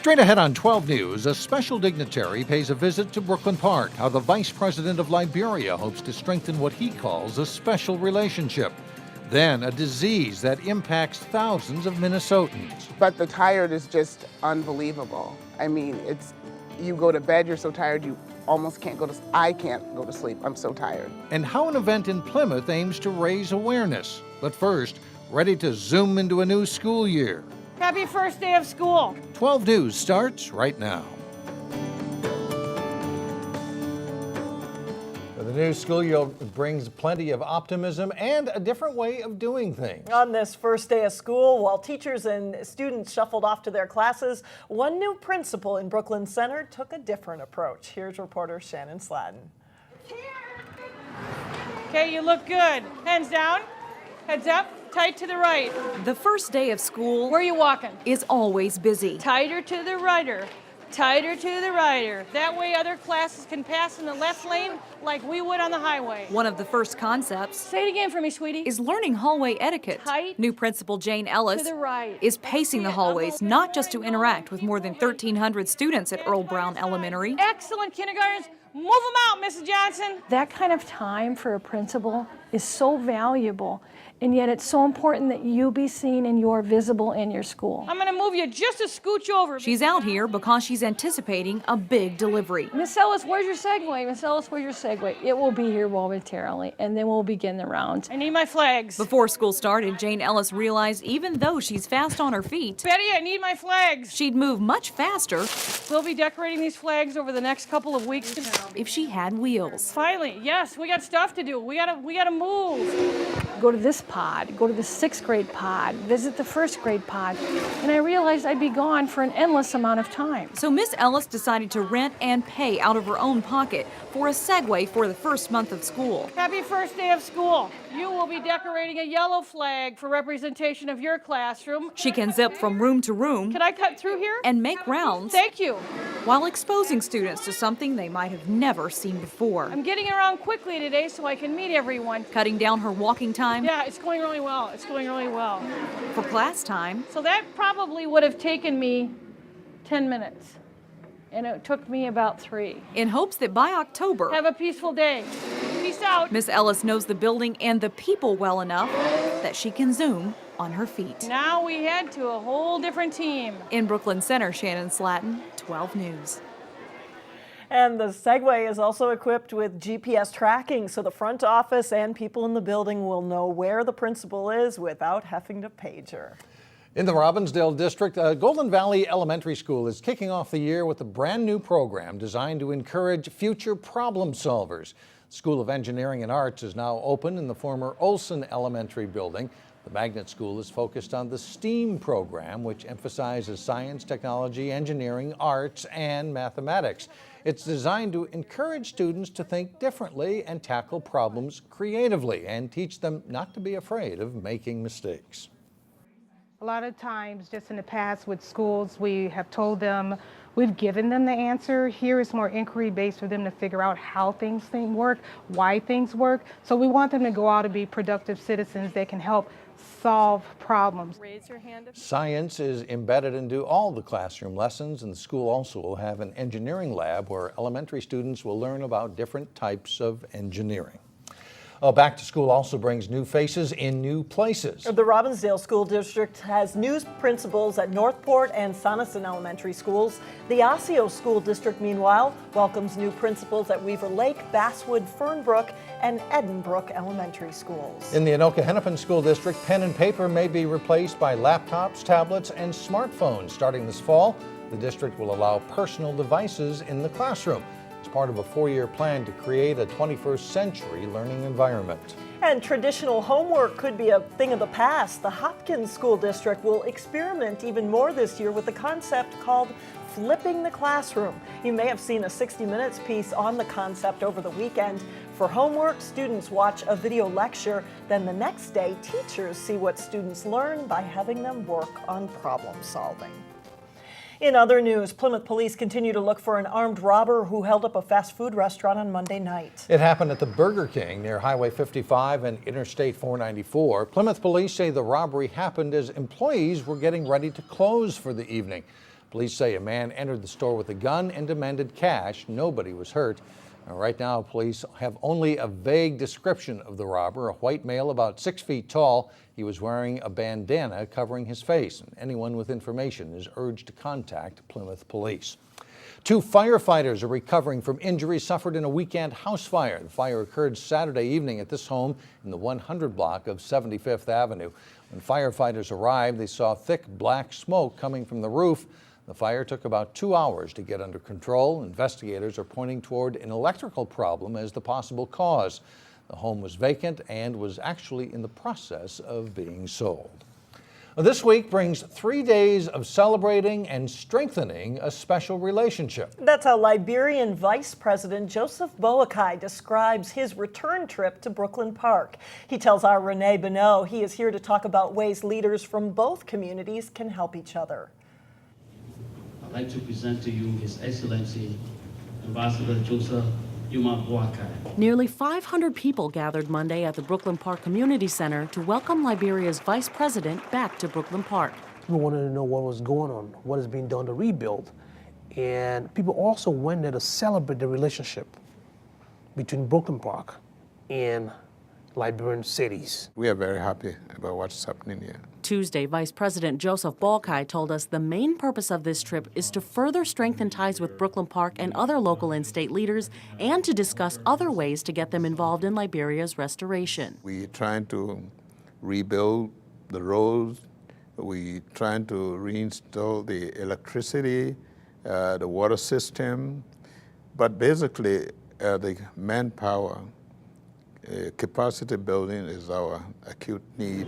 Straight ahead on 12 News, a special dignitary pays a visit to Brooklyn Park. How the Vice President of Liberia hopes to strengthen what he calls a special relationship. Then a disease that impacts thousands of Minnesotans. But the tired is just unbelievable. I mean, you go to bed, you're so tired, you almost can't I can't go to sleep. I'm so tired. And how an event in Plymouth aims to raise awareness. But first, ready to zoom into a new school year. Happy first day of school. 12 News starts right now. The new school year brings plenty of optimism and a different way of doing things. On this first day of school, while teachers and students shuffled off to their classes, one new principal in Brooklyn Center took a different approach. Here's reporter Shannon Sladden. Okay, you look good. Hands down, heads up, tight to the right. The first day of school Where are you walking? is always busy. Tighter to the righter. Tighter to the righter. That way other classes can pass in the left lane like we would on the highway. One of the first concepts Say it again for me, sweetie. is learning hallway etiquette. Tight New principal Jane Ellis to the right. is pacing the hallways, not just to interact with more than 1,300 students at Earl Brown Elementary. Excellent, kindergartners. Move them out, Mrs. Johnson. That kind of time for a principal is so valuable, and yet it's so important that you be seen and you're visible in your school. I'm going to move you just a scooch over. She's out here because she's anticipating a big delivery. Miss Ellis, where's your Segway? Miss Ellis, where's your Segway? It will be here momentarily, and then we'll begin the round. I need my flags. Before school started, Jane Ellis realized even though she's fast on her feet, Betty, I need my flags. she'd move much faster We'll be decorating these flags over the next couple of weeks. if she had wheels. Finally, yes, we got stuff to do. We gotta move. Go to this pod, go to the 6th grade pod, visit the 1st grade pod, and I realized I'd be gone for an endless amount of time. So Miss Ellis decided to rent and pay out of her own pocket for a Segway for the first month of school. Happy first day of school. You will be decorating a yellow flag for representation of your classroom. She can zip from room to room Can I cut through here? and make rounds Thank you. while exposing students to something they might have never seen before. I'm getting around quickly today so I can meet everyone. Cutting down her walking time Yeah, it's going really well. It's going really well. for class time. So that probably would have taken me 10 minutes, and it took me about 3. In hopes that by October, Have a peaceful day. Peace out. Miss Ellis knows the building and the people well enough that she can zoom on her feet. Now we head to a whole different team. In Brooklyn Center, Shannon Slatton, 12 News. And the Segway is also equipped with GPS tracking, so the front office and people in the building will know where the principal is without having to page her. In the Robbinsdale district, Golden Valley Elementary School is kicking off the year with a brand new program designed to encourage future problem solvers. The School of Engineering and Arts is now open in the former Olson Elementary building. The Magnet School is focused on the STEAM program, which emphasizes science, technology, engineering, arts, and mathematics. It's designed to encourage students to think differently and tackle problems creatively and teach them not to be afraid of making mistakes. A lot of times, just in the past with schools, we have told them, we've given them the answer. Here is more inquiry-based for them to figure out how things work, why things work. So we want them to go out and be productive citizens that can help solve problems. Raise your hand. Science is embedded into all the classroom lessons, and the school also will have an engineering lab where elementary students will learn about different types of engineering. Back to School also brings new faces in new places. The Robbinsdale School District has new principals at Northport and Sonneson Elementary Schools. The Osseo School District, meanwhile, welcomes new principals at Weaver Lake, Basswood, Fernbrook, and Edenbrook Elementary Schools. In the Anoka-Hennepin School District, pen and paper may be replaced by laptops, tablets, and smartphones. Starting this fall, the district will allow personal devices in the classroom. It's part of a 4-year plan to create a 21st century learning environment. And traditional homework could be a thing of the past. The Hopkins School District will experiment even more this year with a concept called flipping the classroom. You may have seen a 60 Minutes piece on the concept over the weekend. For homework, students watch a video lecture. Then the next day, teachers see what students learn by having them work on problem solving. In other news, Plymouth police continue to look for an armed robber who held up a fast food restaurant on Monday night. It happened at the Burger King near Highway 55 and Interstate 494. Plymouth police say the robbery happened as employees were getting ready to close for the evening. Police say a man entered the store with a gun and demanded cash. Nobody was hurt. Right now, police have only a vague description of the robber, a white male about 6 feet tall. He was wearing a bandana covering his face. Anyone with information is urged to contact Plymouth Police. 2 firefighters are recovering from injuries suffered in a weekend house fire. The fire occurred Saturday evening at this home in the 100 block of 75th Avenue. When firefighters arrived, they saw thick black smoke coming from the roof. The fire took about 2 hours to get under control. Investigators are pointing toward an electrical problem as the possible cause. The home was vacant and was actually in the process of being sold. This week brings 3 days of celebrating and strengthening a special relationship. That's how Liberian Vice President Joseph Boakai describes his return trip to Brooklyn Park. He tells our Renee Bonneau he is here to talk about ways leaders from both communities can help each other. I'd like to present to you His Excellency, Ambassador Joseph Boakai. Nearly 500 people gathered Monday at the Brooklyn Park Community Center to welcome Liberia's vice president back to Brooklyn Park. People wanted to know what was going on, what is being done to rebuild. And people also went there to celebrate the relationship between Brooklyn Park and Liberian cities. We are very happy about what's happening here. Tuesday, Vice President Joseph Boakai told us the main purpose of this trip is to further strengthen ties with Brooklyn Park and other local and state leaders and to discuss other ways to get them involved in Liberia's restoration. We're trying to rebuild the roads. We're trying to reinstall the electricity, the water system. But basically, the manpower capacity building is our acute need.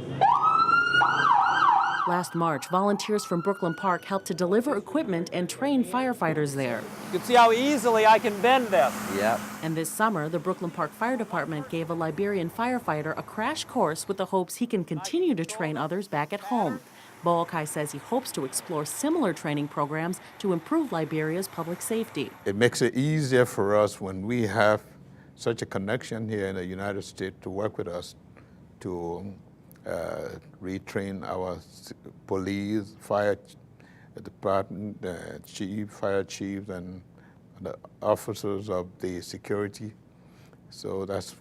Last March, volunteers from Brooklyn Park helped to deliver equipment and train firefighters there. You can see how easily I can bend this. Yep. And this summer, the Brooklyn Park Fire Department gave a Liberian firefighter a crash course with the hopes he can continue to train others back at home. Boakai says he hopes to explore similar training programs to improve Liberia's public safety. It makes it easier for us when we have such a connection here in the United States to work with us to retrain our police, fire department, fire chiefs, and the officers of the security. So that's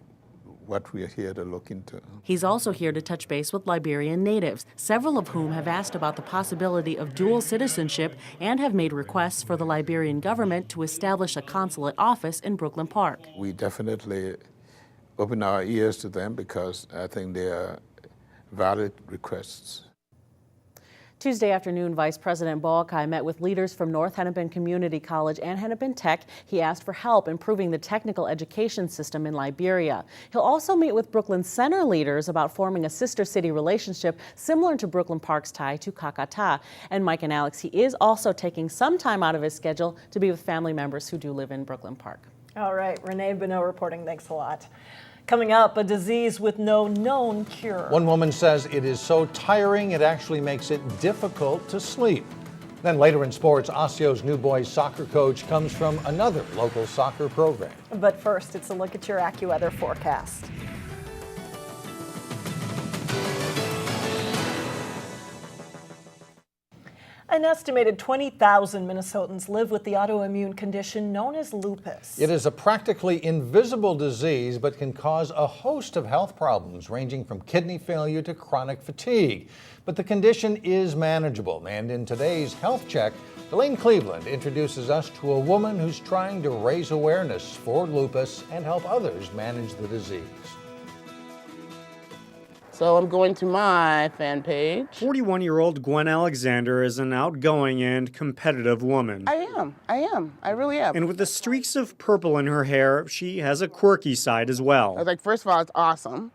what we are here to look into. He's also here to touch base with Liberian natives, several of whom have asked about the possibility of dual citizenship and have made requests for the Liberian government to establish a consulate office in Brooklyn Park. We definitely open our ears to them because I think they are valid requests. Tuesday afternoon, Vice President Boakai met with leaders from North Hennepin Community College and Hennepin Tech. He asked for help improving the technical education system in Liberia. He'll also meet with Brooklyn Center leaders about forming a sister city relationship similar to Brooklyn Park's tie to Kakata. And Mike and Alex, he is also taking some time out of his schedule to be with family members who do live in Brooklyn Park. All right, Renee Bonneau reporting. Thanks a lot. Coming up, a disease with no known cure. One woman says it is so tiring it actually makes it difficult to sleep. Then later in sports, Osseo's new boys soccer coach comes from another local soccer program. But first, it's a look at your AccuWeather forecast. An estimated 20,000 Minnesotans live with the autoimmune condition known as lupus. It is a practically invisible disease, but can cause a host of health problems, ranging from kidney failure to chronic fatigue. But the condition is manageable, and in today's Health Check, Elaine Cleveland introduces us to a woman who's trying to raise awareness for lupus and help others manage the disease. So I'm going to my fan page. 41-year-old Gwen Alexander is an outgoing and competitive woman. I am. I really am. And with the streaks of purple in her hair, she has a quirky side as well. I was like, first of all, it's awesome.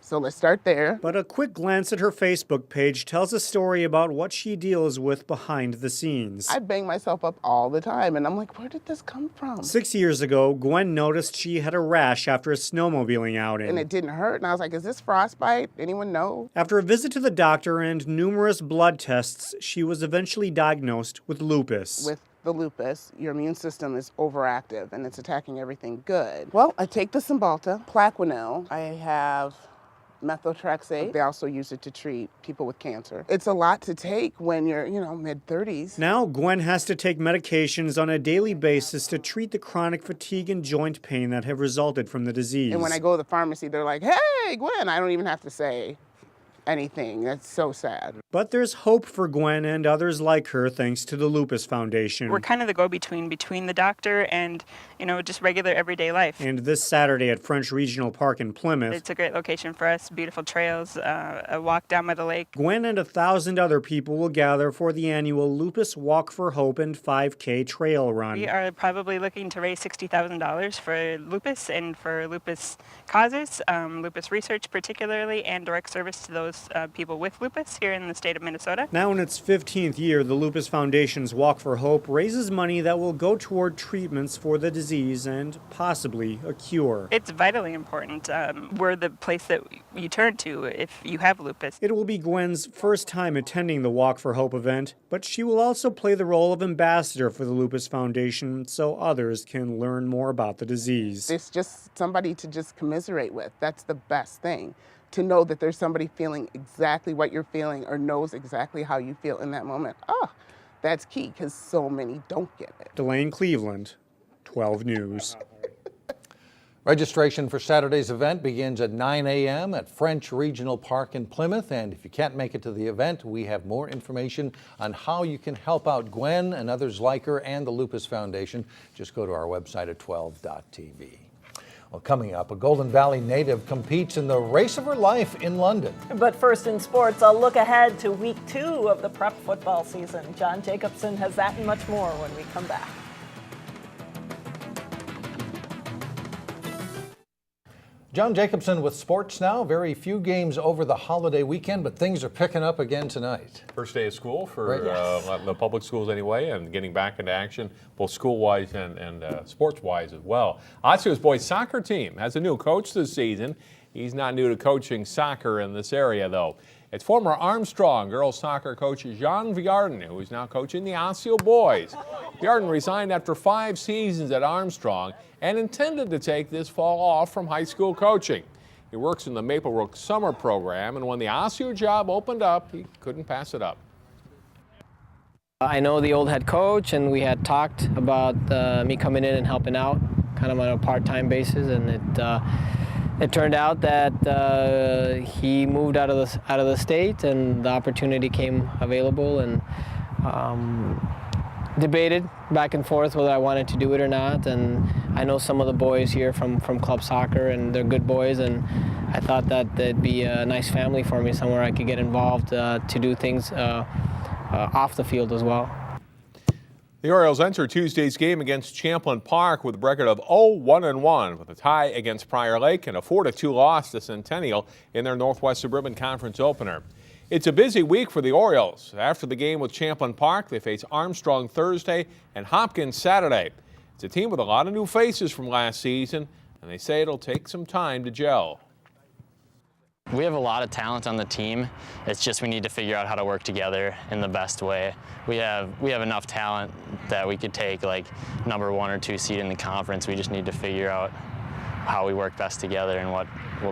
So let's start there. But a quick glance at her Facebook page tells a story about what she deals with behind the scenes. I bang myself up all the time, and I'm like, where did this come from? 6 years ago, Gwen noticed she had a rash after a snowmobiling outing. And it didn't hurt, and I was like, is this frostbite? Anyone know? After a visit to the doctor and numerous blood tests, she was eventually diagnosed with lupus. With the lupus, your immune system is overactive, and it's attacking everything good. Well, I take the Cymbalta, Plaquenil. I have methotrexate. They also use it to treat people with cancer. It's a lot to take when you're, mid-30s. Now, Gwen has to take medications on a daily basis to treat the chronic fatigue and joint pain that have resulted from the disease. And when I go to the pharmacy, they're like, hey, Gwen, I don't even have to say anything. That's so sad. But there's hope for Gwen and others like her thanks to the Lupus Foundation. We're kind of the go-between between the doctor and, just regular everyday life. And this Saturday at French Regional Park in Plymouth, it's a great location for us, beautiful trails, a walk down by the lake. Gwen and 1,000 other people will gather for the annual Lupus Walk for Hope and 5K trail run. We are probably looking to raise $60,000 for lupus and for lupus causes, lupus research particularly, and direct service to those people with lupus here in the state of Minnesota. Now in its 15th year, the Lupus Foundation's Walk for Hope raises money that will go toward treatments for the disease and possibly a cure. It's vitally important. We're the place that you turn to if you have lupus. It will be Gwen's first time attending the Walk for Hope event, but she will also play the role of ambassador for the Lupus Foundation so others can learn more about the disease. It's just somebody to just commiserate with. That's the best thing. To know that there's somebody feeling exactly what you're feeling or knows exactly how you feel in that moment. That's key because so many don't get it. Delane Cleveland, 12 News. Registration for Saturday's event begins at 9 a.m. at French Regional Park in Plymouth. And if you can't make it to the event, we have more information on how you can help out Gwen and others like her and the Lupus Foundation. Just go to our website at 12.tv. Well, coming up, a Golden Valley native competes in the race of her life in London. But first in sports, a look ahead to week 2 of the prep football season. John Jacobson has that and much more when we come back. John Jacobson with sports now. Very few games over the holiday weekend, but things are picking up again tonight. First day of school for the public schools anyway, and getting back into action, both school-wise and sports-wise as well. Osseo's boys soccer team has a new coach this season. He's not new to coaching soccer in this area, though. It's former Armstrong girls soccer coach Jean Viardin, who is now coaching the Osseo boys. Viardin resigned after 5 seasons at Armstrong and intended to take this fall off from high school coaching. He works in the Maple Brook summer program, and when the Osseo job opened up, he couldn't pass it up. I know the old head coach, and we had talked about me coming in and helping out kind of on a part-time basis, and it turned out that he moved out of the state, and the opportunity came available, and debated back and forth whether I wanted to do it or not. And I know some of the boys here from club soccer, and they're good boys, and I thought that that'd be a nice family for me, somewhere I could get involved to do things off the field as well. The Orioles enter Tuesday's game against Champlin Park with a record of 0-1-1 with a tie against Prior Lake and a 4-2 loss to Centennial in their Northwest Suburban Conference opener. It's a busy week for the Orioles. After the game with Champlin Park, they face Armstrong Thursday and Hopkins Saturday. It's a team with a lot of new faces from last season, and they say it'll take some time to gel. We have a lot of talent on the team. It's just we need to figure out how to work together in the best way. We have enough talent that we could take like number 1 or 2 seed in the conference. We just need to figure out how we work best together and what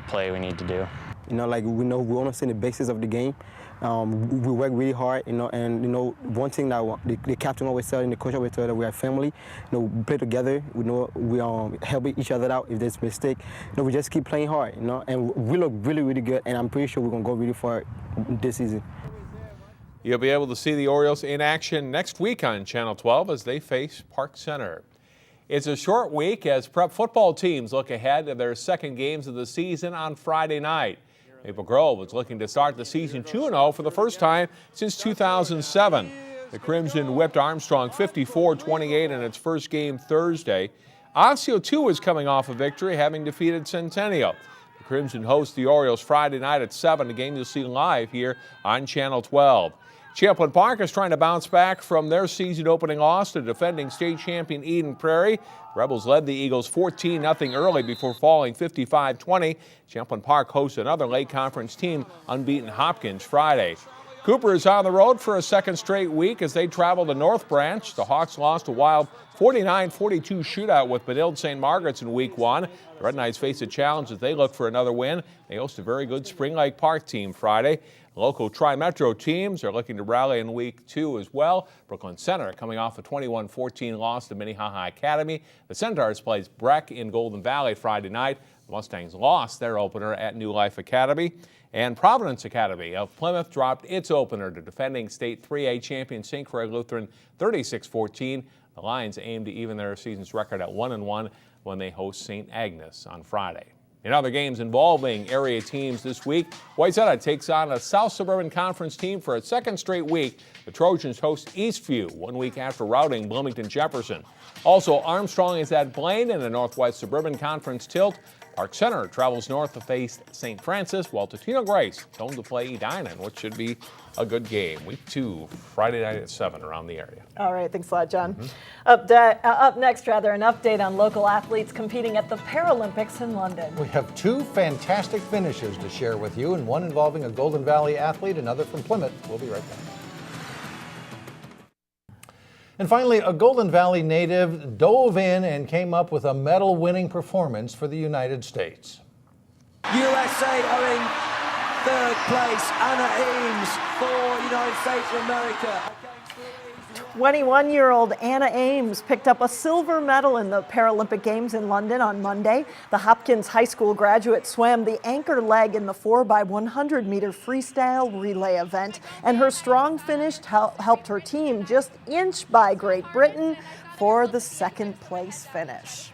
play we need to do. We understand the basics of the game. We work really hard, and one thing that the captain always said and the coach always said that we are family. We play together. We help each other out if there's a mistake. We just keep playing hard, and we look really, really good, and I'm pretty sure we're gonna go really far this season. You'll be able to see the Orioles in action next week on Channel 12 as they face Park Center. It's a short week as prep football teams look ahead to their second games of the season on Friday night. Maple Grove is looking to start the season 2-0 for the first time since 2007. The Crimson whipped Armstrong 54-28 in its first game Thursday. Osseo, too, is coming off a victory, having defeated Centennial. The Crimson host the Orioles Friday night at 7, a game you'll see live here on Channel 12. Champlin Park is trying to bounce back from their season-opening loss to defending state champion Eden Prairie. Rebels led the Eagles 14-0 early before falling 55-20. Champlin Park hosts another late conference team, unbeaten Hopkins, Friday. Cooper is on the road for a second straight week as they travel to North Branch. The Hawks lost a wild 49-42 shootout with Benilde St. Margaret's in Week 1. The Red Knights face a challenge as they look for another win. They host a very good Spring Lake Park team Friday. Local Tri-Metro teams are looking to rally in Week 2 as well. Brooklyn Center coming off a 21-14 loss to Minnehaha Academy. The Centaurs plays Breck in Golden Valley Friday night. The Mustangs lost their opener at New Life Academy. And Providence Academy of Plymouth dropped its opener to defending state 3A champion St. Croix Lutheran 36-14. The Lions aim to even their season's record at 1-1 when they host St. Agnes on Friday. In other games involving area teams this week, Wayzata takes on a South Suburban Conference team for its second straight week. The Trojans host Eastview 1 week after routing Bloomington Jefferson. Also, Armstrong is at Blaine in the Northwest Suburban Conference tilt. Park Center travels north to face St. Francis, while Totino Grace home to play Edina, which should be a good game. Week 2, Friday night at 7 around the area. All right, thanks a lot, John. Up next, an update on local athletes competing at the Paralympics in London. We have 2 fantastic finishes to share with you, and one involving a Golden Valley athlete, another from Plymouth. We'll be right back. And finally, a Golden Valley native dove in and came up with a medal-winning performance for the United States. USA are in third place. Anna Eames for United States of America. 21-year-old Anna Ames picked up a silver medal in the Paralympic Games in London on Monday. The Hopkins High School graduate swam the anchor leg in the 4x100-meter freestyle relay event, and her strong finish helped her team just inch by Great Britain for the second-place finish.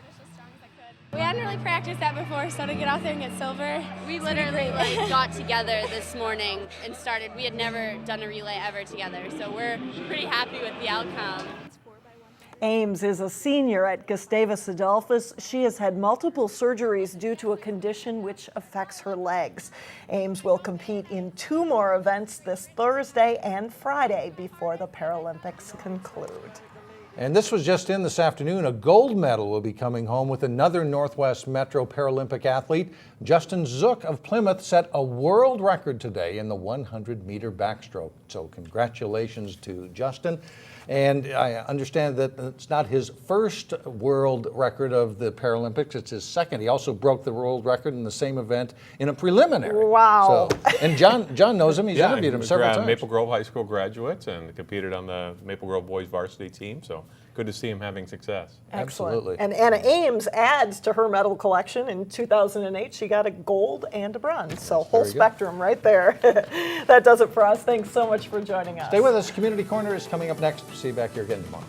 We hadn't really practiced that before, so to get out there and get silver. We literally got together this morning and started. We had never done a relay ever together, so we're pretty happy with the outcome. Ames is a senior at Gustavus Adolphus. She has had multiple surgeries due to a condition which affects her legs. Ames will compete in 2 more events this Thursday and Friday before the Paralympics conclude. And this was just in this afternoon. A gold medal will be coming home with another Northwest Metro Paralympic athlete. Justin Zook of Plymouth set a world record today in the 100-meter backstroke. So congratulations to Justin. And I understand that it's not his first world record of the Paralympics, it's his second. He also broke the world record in the same event in a preliminary. Wow. So, and John knows him, he's interviewed him several times. Maple Grove High School graduate and competed on the Maple Grove boys varsity team, so good to see him having success. Excellent. Absolutely. And Anna Ames adds to her medal collection. In 2008, she got a gold and a bronze. So whole spectrum right there. That does it for us. Thanks so much for joining us. Stay with us. Community Corner is coming up next. See you back here again tomorrow.